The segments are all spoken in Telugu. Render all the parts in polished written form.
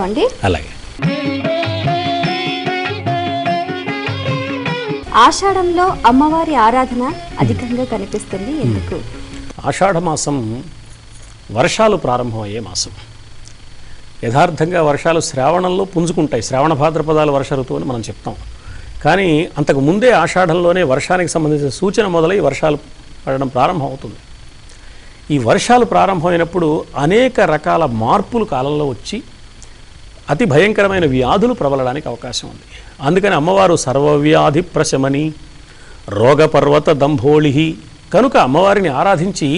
అండి అలాగే ఆషాఢంలో అమ్మవారి ఆరాధన అధికంగా కనిపిస్తుంది ఎందుకు? ఆషాఢ మాసం వర్షాలు ప్రారంభమయ్యే మాసం. యథార్థంగా వర్షాలు శ్రావణంలో పుంజుకుంటాయి. శ్రావణ భాద్రపదాలు వర్ష ఋతువు అని మనం చెప్తాం. కానీ అంతకు ముందే ఆషాఢంలోనే వర్షానికి సంబంధించిన సూచన మొదలై వర్షాలు పడడం ప్రారంభం అవుతుంది. ఈ వర్షాలు ప్రారంభమైనప్పుడు అనేక రకాల మార్పులు కాలంలో వచ్చి అతి భయంకరమైన వ్యాధులు ప్రబలడానికి అవకాశం ఉంది. అందుకని అమ్మవారు సర్వవ్యాధి ప్రశమని రోగపర్వత దంభోళి కనుక అమ్మవారిని ఆరాధించి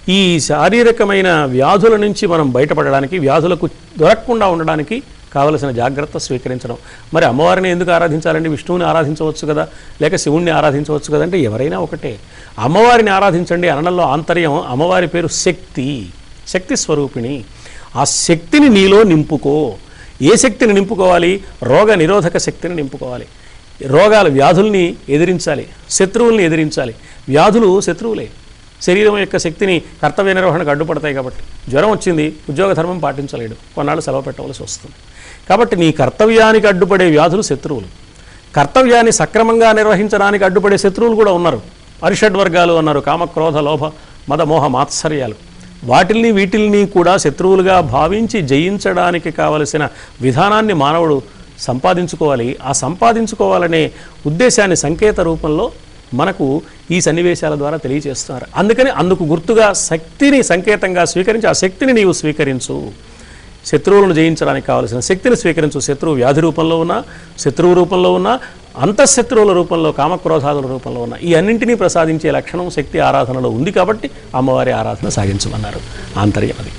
ఈ శారీరకమైన వ్యాధుల నుంచి మనం బయటపడడానికి, వ్యాధులకు దొరకకుండా ఉండడానికి కావలసిన జాగ్రత్త స్వీకరించడం. మరి అమ్మవారిని ఎందుకు ఆరాధించాలండి? విష్ణువుని ఆరాధించవచ్చు కదా, లేక శివుణ్ణి ఆరాధించవచ్చు కదా అంటే ఎవరైనా ఒకటే. అమ్మవారిని ఆరాధించండి అనడంలో ఆంతర్యం, అమ్మవారి పేరు శక్తి, శక్తి స్వరూపిణి. ఆ శక్తిని నీలో నింపుకో. ఏ శక్తిని నింపుకోవాలి? రోగ నిరోధక శక్తిని నింపుకోవాలి. రోగాలు, వ్యాధుల్ని ఎదిరించాలి, శత్రువుల్ని ఎదిరించాలి. వ్యాధులు శత్రువులే. శరీరం యొక్క శక్తిని కర్తవ్య నిర్వహణకు అడ్డుపడతాయి. కాబట్టి జ్వరం వచ్చింది, ఉద్యోగ ధర్మం పాటించలేడు, కొన్నాళ్ళు సెలవు పెట్టవలసి వస్తుంది. కాబట్టి నీ కర్తవ్యానికి అడ్డుపడే వ్యాధులు శత్రువులు. కర్తవ్యాన్ని సక్రమంగా నిర్వహించడానికి అడ్డుపడే శత్రువులు కూడా ఉన్నారు. అరిషడ్వర్గాలు అన్నారు, కామక్రోధ లోభ మద మోహ మాత్సర్యాలు. వాటిల్ని వీటిల్ని కూడా శత్రువులుగా భావించి జయించడానికి కావలసిన విధానాన్ని మానవుడు సంపాదించుకోవాలి. ఆ సంపాదించుకోవాలనే ఉద్దేశాన్ని సంకేత రూపంలో మనకు ఈ సన్నివేశాల ద్వారా తెలియజేస్తున్నారు. అందుకని అందుకు గుర్తుగా శక్తిని సంకేతంగా స్వీకరించి ఆ శక్తిని నీవు స్వీకరించు. శత్రువులను జయించడానికి కావలసిన శక్తిని స్వీకరించు. శత్రువు వ్యాధి రూపంలో ఉన్నా, శత్రువు రూపంలో ఉన్నా, అంతఃశత్రువుల రూపంలో, కామక్రోధాదుల రూపంలో ఉన్న ఈ అన్నింటినీ ప్రసాదించే లక్షణం శక్తి ఆరాధనలో ఉంది. కాబట్టి అమ్మవారి ఆరాధన సాగించమన్నారు. ఆంతర్యం అది.